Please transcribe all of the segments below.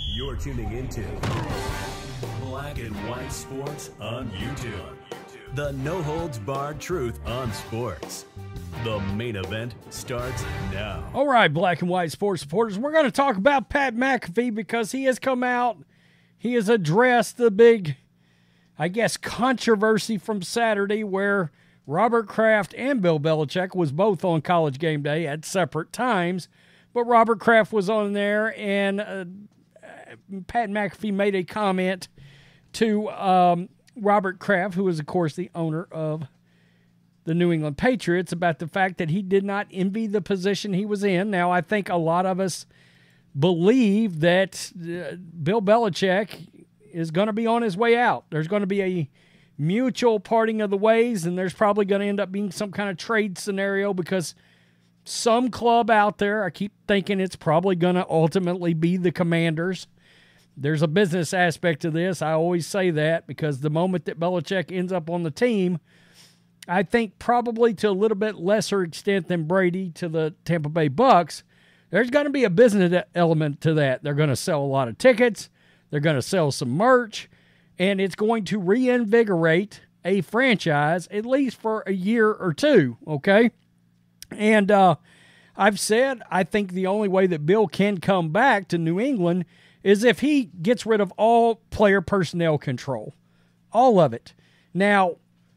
You're tuning into Black and White Sports on YouTube. The no-holds-barred truth on sports. The main event starts now. All right, Black and White Sports supporters, we're going to talk about Pat McAfee because he has come out. He has addressed the big, controversy from Saturday where Robert Kraft and Bill Belichick was both on College Game Day at separate times. But Robert Kraft was on there, and Pat McAfee made a comment to Robert Kraft, who is, of course, the owner of the New England Patriots, about the fact that he did not envy the position he was in. Now, I think a lot of us believe that Bill Belichick is going to be on his way out. There's going to be a mutual parting of the ways, and there's probably going to end up being some kind of trade scenario because some club out there, I keep thinking it's probably going to ultimately be the Commanders. There's a business aspect to this. I always say that because the moment that Belichick ends up on the team, I think probably to a little bit lesser extent than Brady to the Tampa Bay Bucks, there's going to be a business element to that. They're going to sell a lot of tickets. They're going to sell some merch, and it's going to reinvigorate a franchise at least for a year or two, okay? And I've said I think the only way that Bill can come back to New England is if he gets rid of all player personnel control, all of it. Now,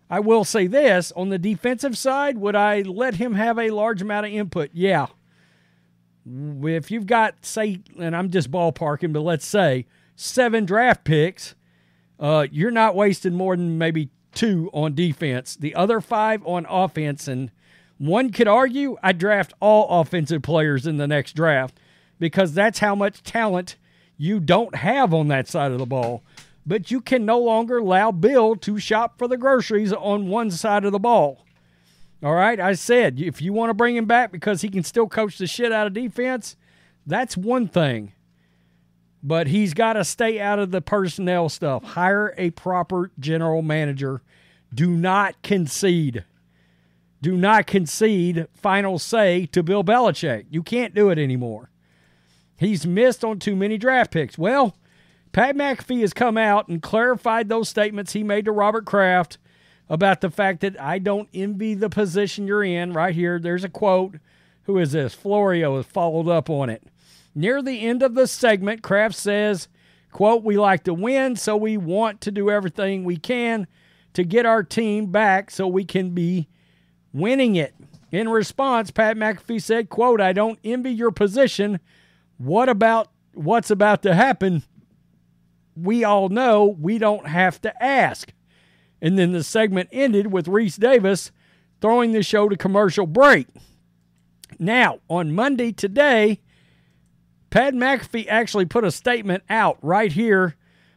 I will say this, on the defensive side, would I let him have a large amount of input? Yeah. If you've got, say, and I'm just ballparking, but let's say 7 draft picks, you're not wasting more than maybe 2 on defense, the other 5 on offense. And one could argue I'd draft all offensive players in the next draft because that's how much talent you don't have on that side of the ball. But you can no longer allow Bill to shop for the groceries on one side of the ball. All right, I said, if you want to bring him back because he can still coach the shit out of defense, that's one thing. But he's got to stay out of the personnel stuff. Hire a proper general manager. Do not concede. Do not concede final say to Bill Belichick. You can't do it anymore. He's missed on too many draft picks. Well, Pat McAfee has come out and clarified those statements he made to Robert Kraft about the fact that I don't envy the position you're in. Right here, there's a quote. Who is this? Florio has followed up on it. Near the end of the segment, Kraft says, quote, "We like to win, so we want to do everything we can to get our team back so we can be winning it." In response, Pat McAfee said, quote, "I don't envy your position. What's about to happen? We all know we don't have to ask." And then the segment ended with Reese Davis throwing the show to commercial break. Now, on Monday today, Pat McAfee actually put a statement out right here.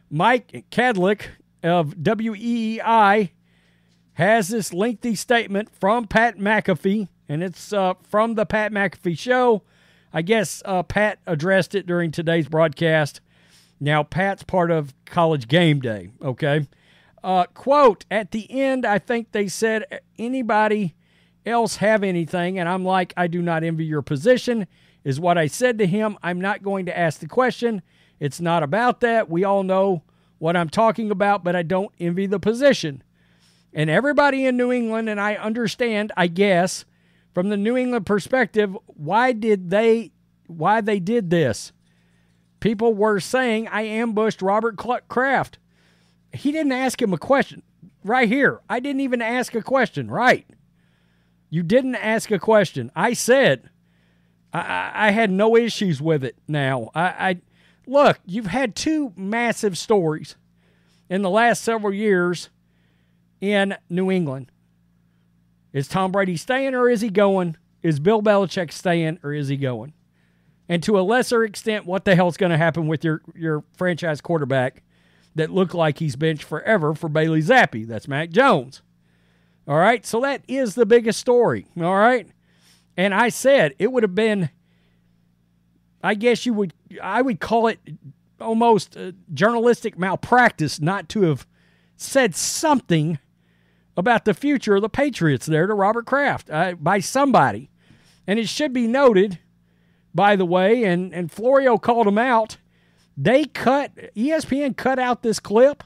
Mike Kadlick of WEEI has this lengthy statement from Pat McAfee, and it's from the Pat McAfee Show. I guess Pat addressed it during today's broadcast. Now, Pat's part of College Game Day, okay? Quote, "At the end, I think they said, anybody else have anything?" And I'm like, "I do not envy your position," is what I said to him. "I'm not going to ask the question. It's not about that. We all know what I'm talking about, but I don't envy the position." And everybody in New England, and I understand, I guess, from the New England perspective, why they did this. People were saying, I ambushed Robert Kraft. He didn't ask him a question. Right here, I didn't even ask a question, right? You didn't ask a question. I said, I had no issues with it now. Look, you've had 2 massive stories in the last several years in New England. Is Tom Brady staying or is he going? Is Bill Belichick staying or is he going? And to a lesser extent, what the hell's going to happen with your franchise quarterback that looked like he's benched forever for Bailey Zappe? That's Mac Jones. All right, so that is the biggest story, all right? And I said it would have been, I would call it almost journalistic malpractice not to have said something about the future of the Patriots there to Robert Kraft by somebody. And it should be noted by the way, and Florio called him out. ESPN cut out this clip,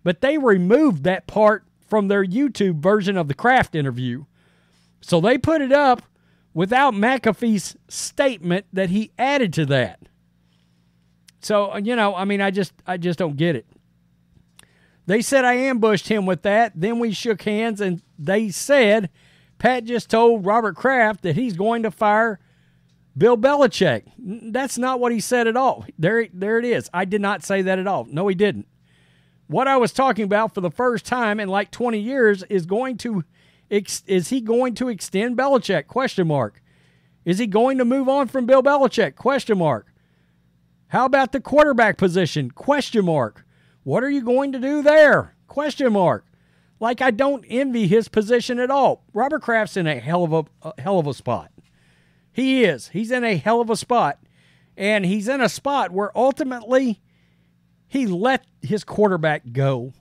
but they removed that part from their YouTube version of the Kraft interview. So they put it up without McAfee's statement that he added to that. So, I just don't get it. They said I ambushed him with that. Then we shook hands, and they said Pat just told Robert Kraft that he's going to fire Bill Belichick. That's not what he said at all. There it is. I did not say that at all. No, he didn't. What I was talking about for the first time in like 20 years is he going to extend Belichick? Question mark. Is he going to move on from Bill Belichick? Question mark. How about the quarterback position? Question mark. What are you going to do there? Question mark. Like, I don't envy his position at all. Robert Kraft's in a hell of a spot. He is. He's in a hell of a spot. And he's in a spot where ultimately he let his quarterback go.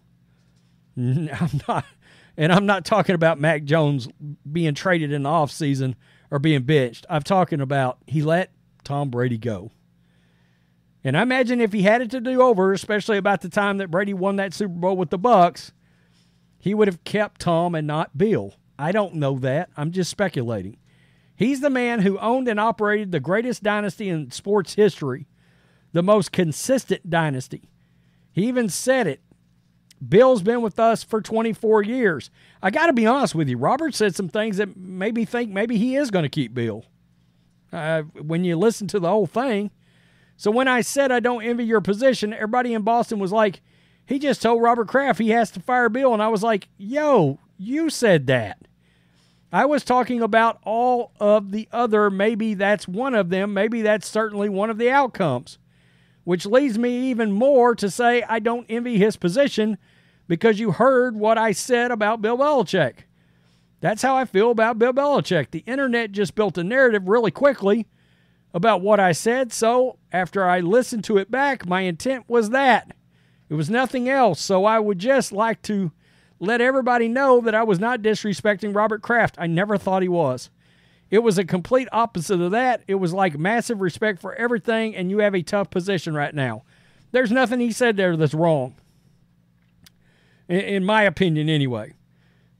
I'm not talking about Mac Jones being traded in the offseason or being benched. I'm talking about he let Tom Brady go. And I imagine if he had it to do over, especially about the time that Brady won that Super Bowl with the Bucs, he would have kept Tom and not Bill. I don't know that. I'm just speculating. He's the man who owned and operated the greatest dynasty in sports history, the most consistent dynasty. He even said it. Bill's been with us for 24 years. I got to be honest with you. Robert said some things that made me think maybe he is going to keep Bill. When you listen to the whole thing. So when I said I don't envy your position, everybody in Boston was like, he just told Robert Kraft he has to fire Bill. And I was like, yo, you said that. I was talking about all of the other, maybe that's one of them, maybe that's certainly one of the outcomes, which leads me even more to say I don't envy his position because you heard what I said about Bill Belichick. That's how I feel about Bill Belichick. The internet just built a narrative really quickly about what I said, so after I listened to it back, my intent was that. It was nothing else, so I would just like to let everybody know that I was not disrespecting Robert Kraft. I never thought he was. It was a complete opposite of that. It was like massive respect for everything, and you have a tough position right now. There's nothing he said there that's wrong, in my opinion anyway.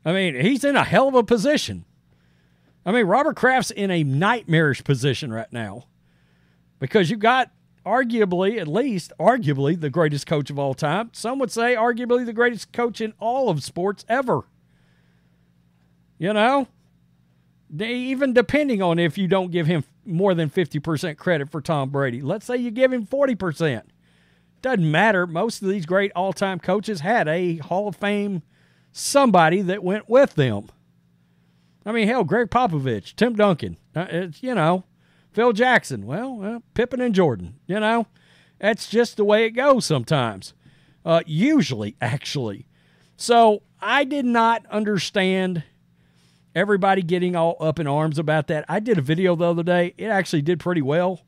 I mean, he's in a hell of a position. I mean, Robert Kraft's in a nightmarish position right now because you've got arguably, at least arguably, the greatest coach of all time. Some would say arguably the greatest coach in all of sports ever. You know? Even depending on if you don't give him more than 50% credit for Tom Brady. Let's say you give him 40%. Doesn't matter. Most of these great all-time coaches had a Hall of Fame somebody that went with them. I mean, hell, Greg Popovich, Tim Duncan, Phil Jackson, Pippen and Jordan, That's just the way it goes sometimes. Usually, actually. So I did not understand everybody getting all up in arms about that. I did a video the other day. It actually did pretty well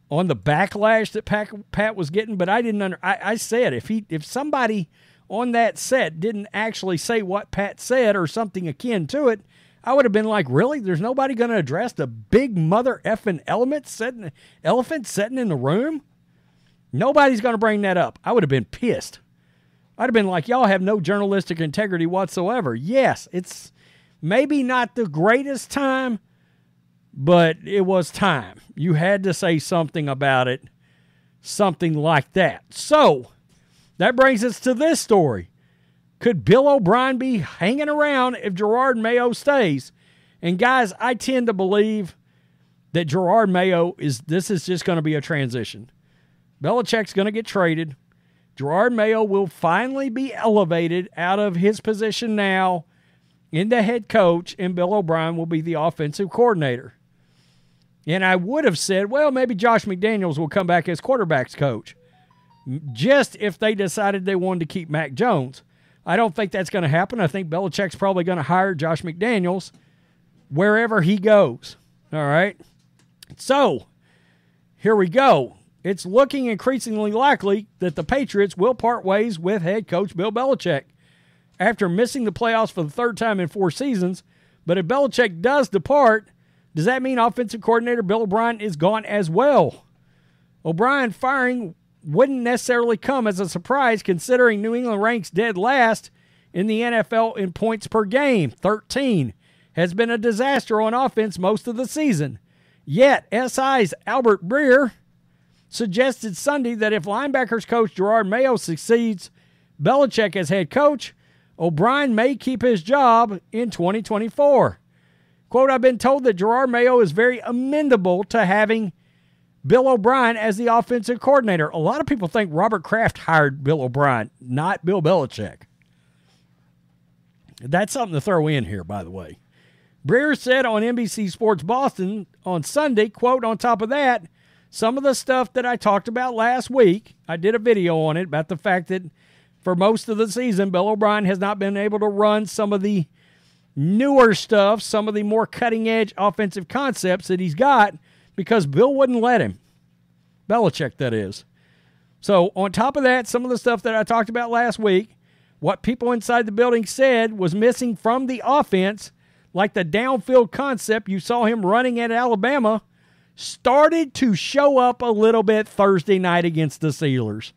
on the backlash that Pat was getting, but I didn't I said if somebody on that set didn't actually say what Pat said or something akin to it, I would have been like, really? There's nobody going to address the big mother effing elephant sitting in the room? Nobody's going to bring that up. I would have been pissed. I'd have been like, y'all have no journalistic integrity whatsoever. Yes, it's maybe not the greatest time, but it was time. You had to say something about it, something like that. So that brings us to this story. Could Bill O'Brien be hanging around if Jerod Mayo stays? And guys, I tend to believe that Jerod Mayo this is just going to be a transition. Belichick's going to get traded. Jerod Mayo will finally be elevated out of his position now into head coach, and Bill O'Brien will be the offensive coordinator. And I would have said, well, maybe Josh McDaniels will come back as quarterback's coach, just if they decided they wanted to keep Mac Jones. I don't think that's going to happen. I think Belichick's probably going to hire Josh McDaniels wherever he goes. All right? So, here we go. It's looking increasingly likely that the Patriots will part ways with head coach Bill Belichick after missing the playoffs for the third time in 4 seasons. But if Belichick does depart, Does that mean offensive coordinator Bill O'Brien is gone as well? O'Brien firing wouldn't necessarily come as a surprise considering New England ranks dead last in the NFL in points per game, 13. Has been a disaster on offense most of the season. Yet, SI's Albert Breer suggested Sunday that if linebackers coach Jerod Mayo succeeds Belichick as head coach, O'Brien may keep his job in 2024. Quote, I've been told that Jerod Mayo is very amenable to having Bill O'Brien as the offensive coordinator. A lot of people think Robert Kraft hired Bill O'Brien, not Bill Belichick. That's something to throw in here, by the way. Breer said on NBC Sports Boston on Sunday, quote, on top of that, some of the stuff that I talked about last week, I did a video on it about the fact that for most of the season, Bill O'Brien has not been able to run some of the newer stuff, some of the more cutting-edge offensive concepts that he's got because Bill wouldn't let him. Belichick, that is. So on top of that, some of the stuff that I talked about last week, what people inside the building said was missing from the offense, like the downfield concept you saw him running at Alabama, started to show up a little bit Thursday night against the Steelers.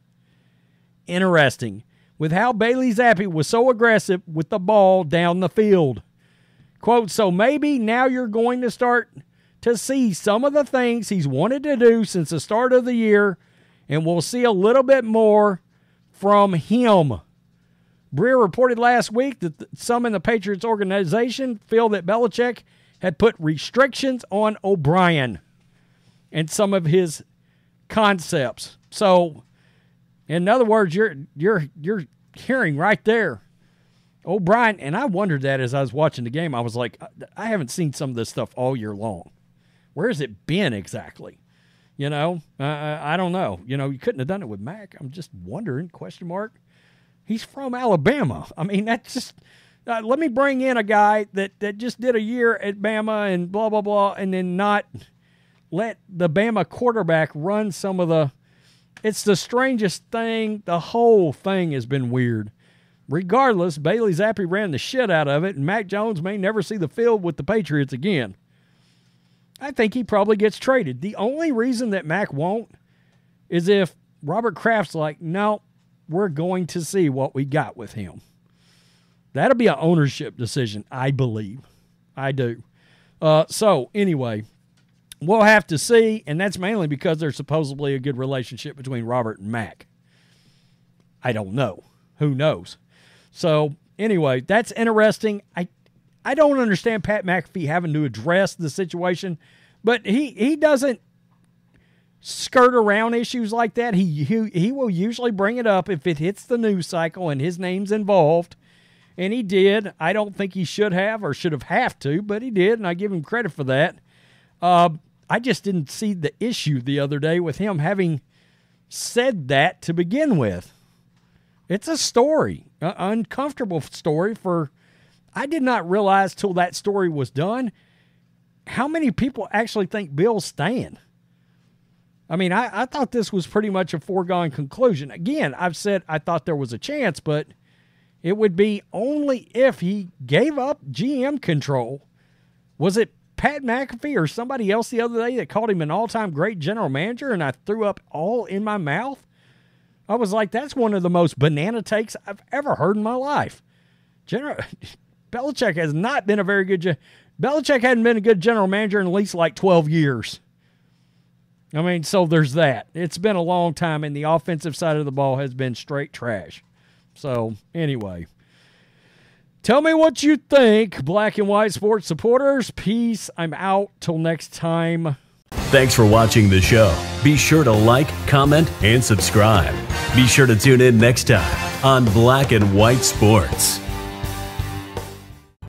Interesting. With how Bailey Zappe was so aggressive with the ball down the field. Quote, so maybe now you're going to start to see some of the things he's wanted to do since the start of the year, and we'll see a little bit more from him. Breer reported last week that some in the Patriots organization feel that Belichick had put restrictions on O'Brien and some of his concepts. So, in other words, you're hearing right there, O'Brien, and I wondered that as I was watching the game. I was like, I haven't seen some of this stuff all year long. Where has it been exactly? You know, I don't know. You know, you couldn't have done it with Mac. I'm just wondering, question mark. He's from Alabama. I mean, that's just, let me bring in a guy that just did a year at Bama and blah, blah, blah, and then not let the Bama quarterback run some of the, it's the strangest thing. The whole thing has been weird. Regardless, Bailey Zappe ran the shit out of it, and Mac Jones may never see the field with the Patriots again. I think he probably gets traded. The only reason that Mac won't is if Robert Kraft's like, no, we're going to see what we got with him. That'll be an ownership decision, I believe. I do. So, anyway, we'll have to see, and that's mainly because there's supposedly a good relationship between Robert and Mac. I don't know. Who knows? So, anyway, that's interesting. I don't understand Pat McAfee having to address the situation, but he doesn't skirt around issues like that. He will usually bring it up if it hits the news cycle and his name's involved, and he did. I don't think he should have or should have to, but he did, and I give him credit for that. I just didn't see the issue the other day with him having said that to begin with. It's a story, an uncomfortable story for, I did not realize till that story was done how many people actually think Bill's staying. I mean, I thought this was pretty much a foregone conclusion. Again, I've said I thought there was a chance, but it would be only if he gave up GM control. Was it Pat McAfee or somebody else the other day that called him an all-time great general manager, and I threw up all in my mouth? I was like, that's one of the most banana takes I've ever heard in my life. Belichick has not been a very good Belichick hadn't been a good general manager in at least like 12 years. I mean, so there's that. It's been a long time, and the offensive side of the ball has been straight trash. So, anyway. Tell me what you think, black and white sports supporters. Peace. I'm out. Till next time. Thanks for watching the show. Be sure to like, comment, and subscribe. Be sure to tune in next time on Black and White Sports.